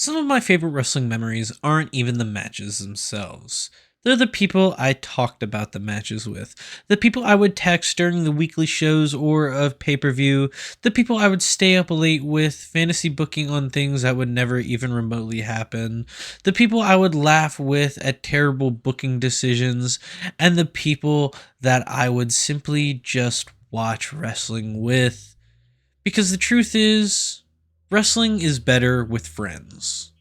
Some of my favorite wrestling memories aren't even the matches themselves. They're the people I talked about the matches with, the people I would text during the weekly shows or a pay per view, the people I would stay up late with, fantasy booking on things that would never even remotely happen, the people I would laugh with at terrible booking decisions, and the people that I would simply just watch wrestling with. Because the truth is, wrestling is better with friends.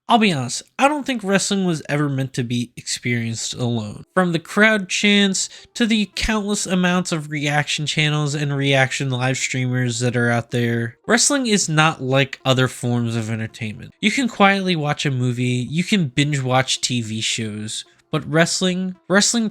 I'll be honest, I don't think wrestling was ever meant to be experienced alone. From the crowd chants to the countless amounts of reaction channels and reaction live streamers that are out there, wrestling is not like other forms of entertainment. You can quietly watch a movie, you can binge watch TV shows, but wrestling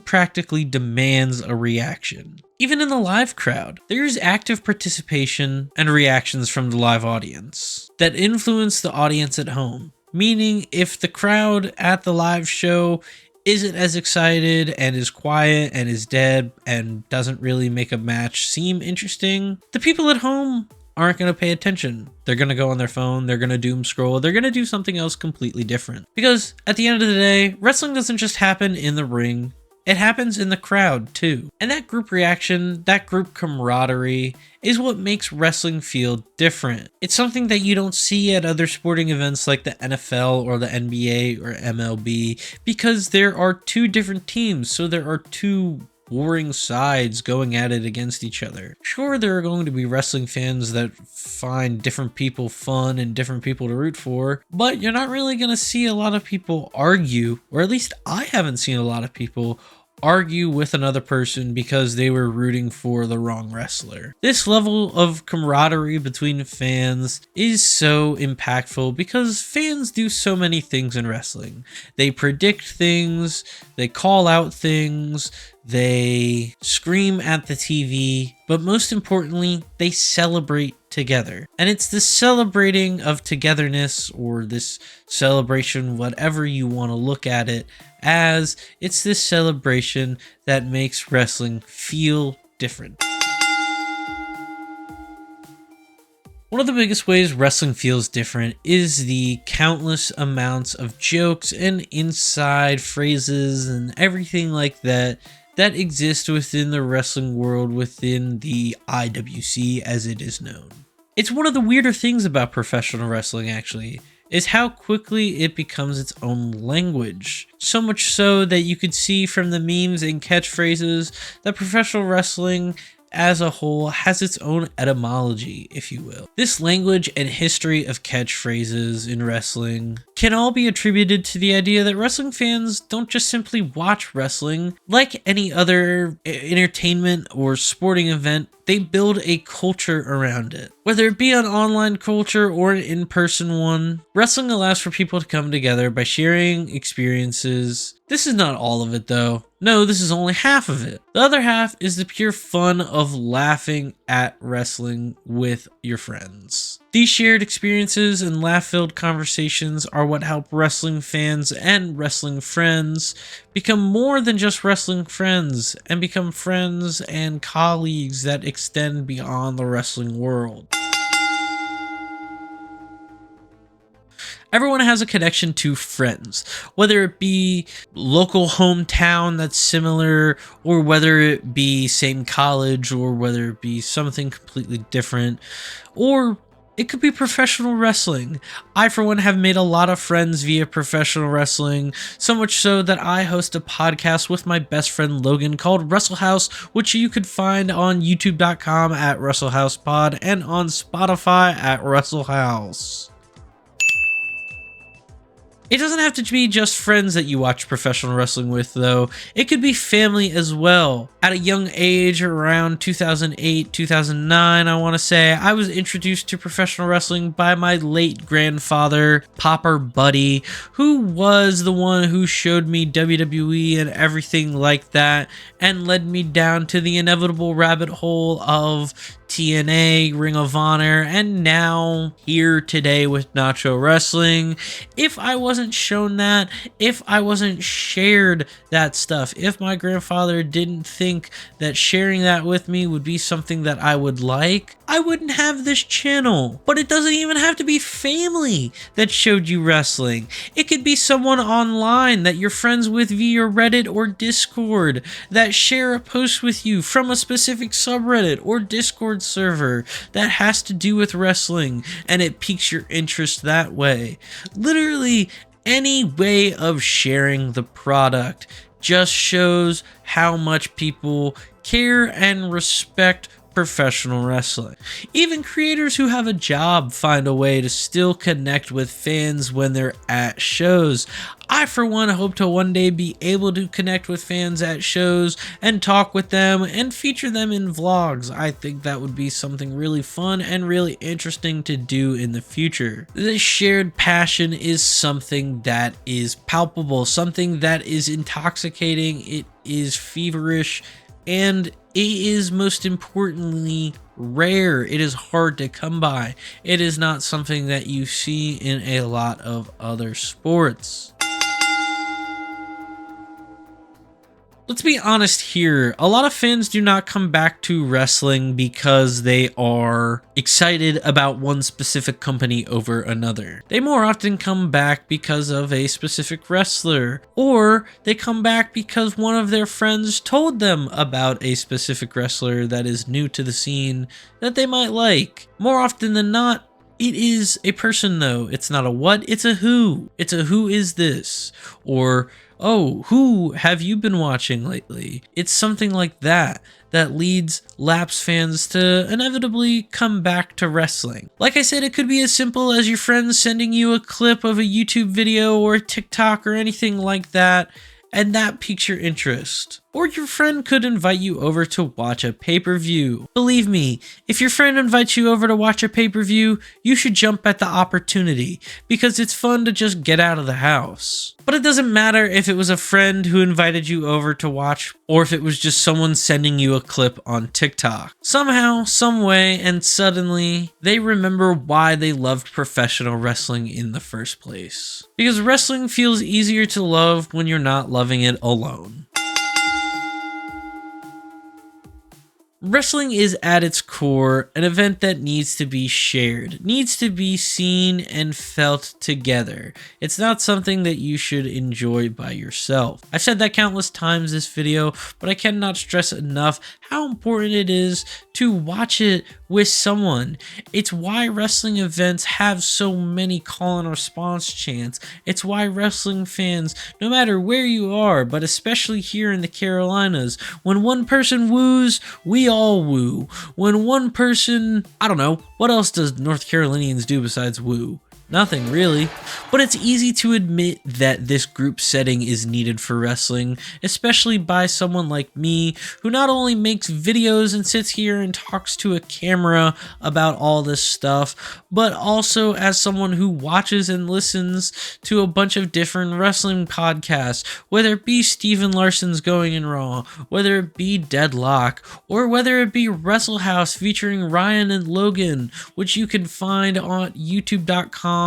practically demands a reaction. Even in the live crowd, there's active participation and reactions from the live audience that influence the audience at home. Meaning, if the crowd at the live show isn't as excited and is quiet and is dead and doesn't really make a match seem interesting, the people at home aren't going to pay attention. They're going to go on their phone, they're going to doom scroll, they're going to do something else completely different. Because at the end of the day, wrestling doesn't just happen in the ring, it happens in the crowd too. And that group reaction, that group camaraderie is what makes wrestling feel different. It's something that you don't see at other sporting events like the NFL or the NBA or MLB because there are two different teams, so there are two warring sides going at it against each other. Sure, there are going to be wrestling fans that find different people fun and different people to root for, but you're not really going to see a lot of people argue, or at least I haven't seen a lot of people argue with another person because they were rooting for the wrong wrestler. This level of camaraderie between fans is so impactful because fans do so many things in wrestling. They predict things, they call out things, they scream at the TV, but most importantly, they celebrate together. And it's this celebrating of togetherness, or this celebration, whatever you want to look at it as, it's this celebration that makes wrestling feel different. One of the biggest ways wrestling feels different is the countless amounts of jokes and inside phrases and everything like that exist within the wrestling world, within the IWC as it is known. It's one of the weirder things about professional wrestling, actually, is how quickly it becomes its own language. So much so that you could see from the memes and catchphrases that professional wrestling as a whole has its own etymology, if you will. This language and history of catchphrases in wrestling can all be attributed to the idea that wrestling fans don't just simply watch wrestling. Like any other entertainment or sporting event, they build a culture around it. Whether it be an online culture or an in-person one, wrestling allows for people to come together by sharing experiences. This is not all of it though. No, this is only half of it. The other half is the pure fun of laughing at wrestling with your friends. These shared experiences and laugh-filled conversations are what help wrestling fans and wrestling friends become more than just wrestling friends and become friends and colleagues that extend beyond the wrestling world. Everyone has a connection to friends, whether it be local hometown that's similar, or whether it be same college, or whether it be something completely different, or it could be professional wrestling. I, for one, have made a lot of friends via professional wrestling, so much so that I host a podcast with my best friend Logan called WrestleHouse, which you could find on youtube.com at WrestleHousePod and on Spotify at WrestleHouse. It doesn't have to be just friends that you watch professional wrestling with, though. It could be family as well. At a young age, around 2008, 2009, I want to say, I was introduced to professional wrestling by my late grandfather, Popper Buddy, who was the one who showed me WWE and everything like that, and led me down to the inevitable rabbit hole of TNA, Ring of Honor, and now here today with Nacho Wrestling. If I wasn't shown that, if I wasn't shared that stuff, if my grandfather didn't think that sharing that with me would be something that I would like, I wouldn't have this channel. But it doesn't even have to be family that showed you wrestling. It could be someone online that you're friends with via Reddit or Discord that share a post with you from a specific subreddit or Discord server that has to do with wrestling, and it piques your interest that way. Literally any way of sharing the product just shows how much people care and respect professional wrestling. Even creators who have a job find a way to still connect with fans when they're at shows. I, for one, hope to one day be able to connect with fans at shows and talk with them and feature them in vlogs. I think that would be something really fun and really interesting to do in the future. This shared passion is something that is palpable, something that is intoxicating, it is feverish, and it is most importantly rare. It is hard to come by. It is not something that you see in a lot of other sports. Let's be honest here, a lot of fans do not come back to wrestling because they are excited about one specific company over another. They more often come back because of a specific wrestler, or they come back because one of their friends told them about a specific wrestler that is new to the scene that they might like. More often than not, it is a person though. It's not a what, it's a who. It's a who is this? Or, oh, who have you been watching lately? It's something like that that leads lapsed fans to inevitably come back to wrestling. Like I said, it could be as simple as your friends sending you a clip of a YouTube video or a TikTok or anything like that, and that piques your interest. Or your friend could invite you over to watch a pay-per-view. Believe me, if your friend invites you over to watch a pay-per-view, you should jump at the opportunity, because it's fun to just get out of the house. But it doesn't matter if it was a friend who invited you over to watch, or if it was just someone sending you a clip on TikTok. Somehow, some way, and suddenly, they remember why they loved professional wrestling in the first place. Because wrestling feels easier to love when you're not loving it alone. Wrestling is at its core an event that needs to be shared, needs to be seen and felt together. It's not something that you should enjoy by yourself. I've said that countless times this video, but I cannot stress enough how important it is to watch it with someone. It's why wrestling events have so many call and response chants. It's why wrestling fans, no matter where you are, but especially here in the Carolinas, when one person woos, we all woo. When one person, I don't know, what else does North Carolinians do besides woo? Nothing really, but it's easy to admit that this group setting is needed for wrestling, especially by someone like me, who not only makes videos and sits here and talks to a camera about all this stuff, but also as someone who watches and listens to a bunch of different wrestling podcasts, whether it be Steven Larson's Going in Raw, whether it be Deadlock, or whether it be Wrestle House featuring Ryan and Logan, which you can find on youtube.com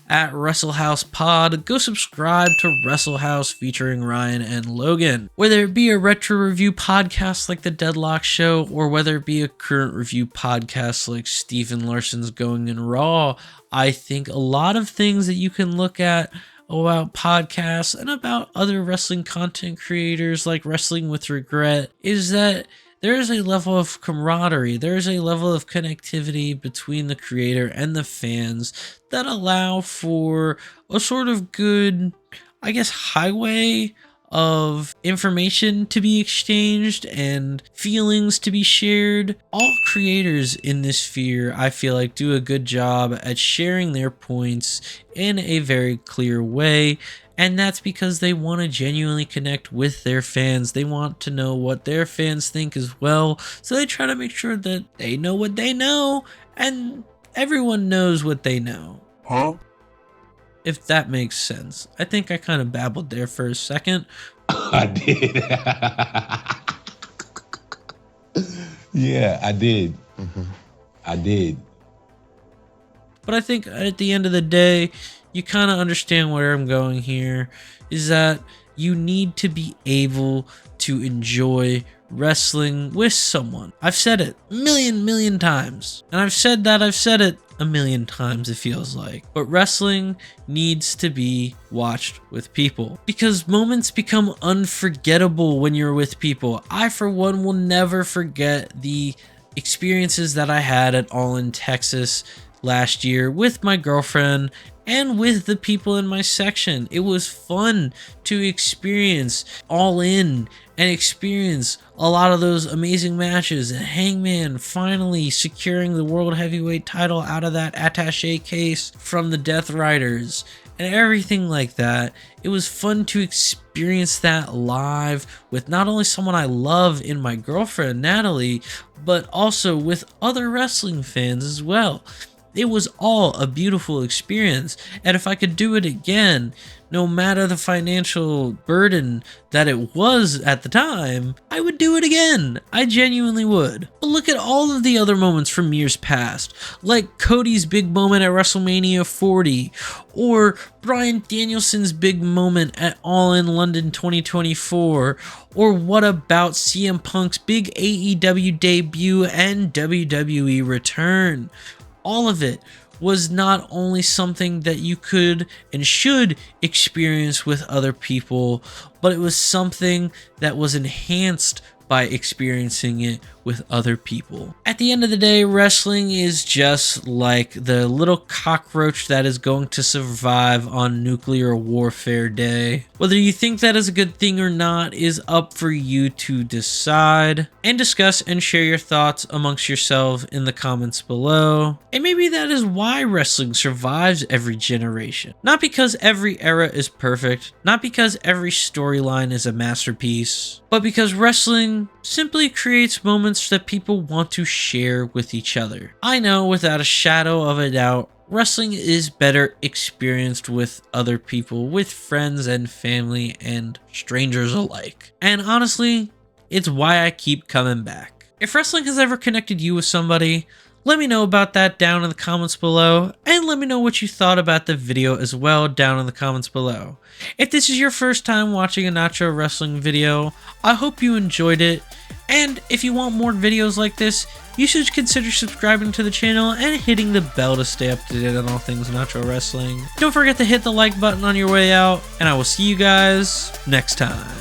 at WrestleHouse Pod. Go subscribe to WrestleHouse featuring Ryan and Logan. Whether it be a retro review podcast like The Deadlock Show, or whether it be a current review podcast like Steven Larson's Going in Raw, I think a lot of things that you can look at about podcasts and about other wrestling content creators like Wrestling with Regret is that there is a level of camaraderie, there is a level of connectivity between the creator and the fans that allow for a sort of good, I guess, highway of information to be exchanged and feelings to be shared. All creators in this sphere, I feel like, do a good job at sharing their points in a very clear way. And that's because they want to genuinely connect with their fans. They want to know what their fans think as well. So they try to make sure that they know what they know and everyone knows what they know. Huh? If that makes sense. I think I kind of babbled there for a second. I did. Yeah, I did. I did. But I think at the end of the day, you kind of understand where I'm going here, is that you need to be able to enjoy wrestling with someone. I've said it a million times, and I've said it a million times, it feels like. But wrestling needs to be watched with people, because moments become unforgettable when you're with people. I, for one, will never forget the experiences that I had at All In Texas last year with my girlfriend and with the people in my section. It was fun to experience All In and experience a lot of those amazing matches, and Hangman finally securing the World Heavyweight title out of that attaché case from the Death Riders and everything like that. It was fun to experience that live with not only someone I love in my girlfriend Natalie, but also with other wrestling fans as well. It was all a beautiful experience, and if I could do it again, no matter the financial burden that it was at the time, I would do it again. I genuinely would. But look at all of the other moments from years past, like Cody's big moment at WrestleMania 40, or Bryan Danielson's big moment at All In London 2024, or what about CM Punk's big AEW debut and WWE return? All of it was not only something that you could and should experience with other people, but it was something that was enhanced by experiencing it with other people. At the end of the day, wrestling is just like the little cockroach that is going to survive on nuclear warfare day. Whether you think that is a good thing or not is up for you to decide, and discuss and share your thoughts amongst yourselves in the comments below. And maybe that is why wrestling survives every generation. Not because every era is perfect, not because every storyline is a masterpiece, but because wrestling simply creates moments that people want to share with each other. I know without a shadow of a doubt, wrestling is better experienced with other people, with friends and family and strangers alike. And honestly, it's why I keep coming back. If wrestling has ever connected you with somebody, let me know about that down in the comments below, and let me know what you thought about the video as well down in the comments below. If this is your first time watching a Nacho Wrestling video, I hope you enjoyed it, and if you want more videos like this, you should consider subscribing to the channel and hitting the bell to stay up to date on all things Nacho Wrestling. Don't forget to hit the like button on your way out, and I will see you guys next time.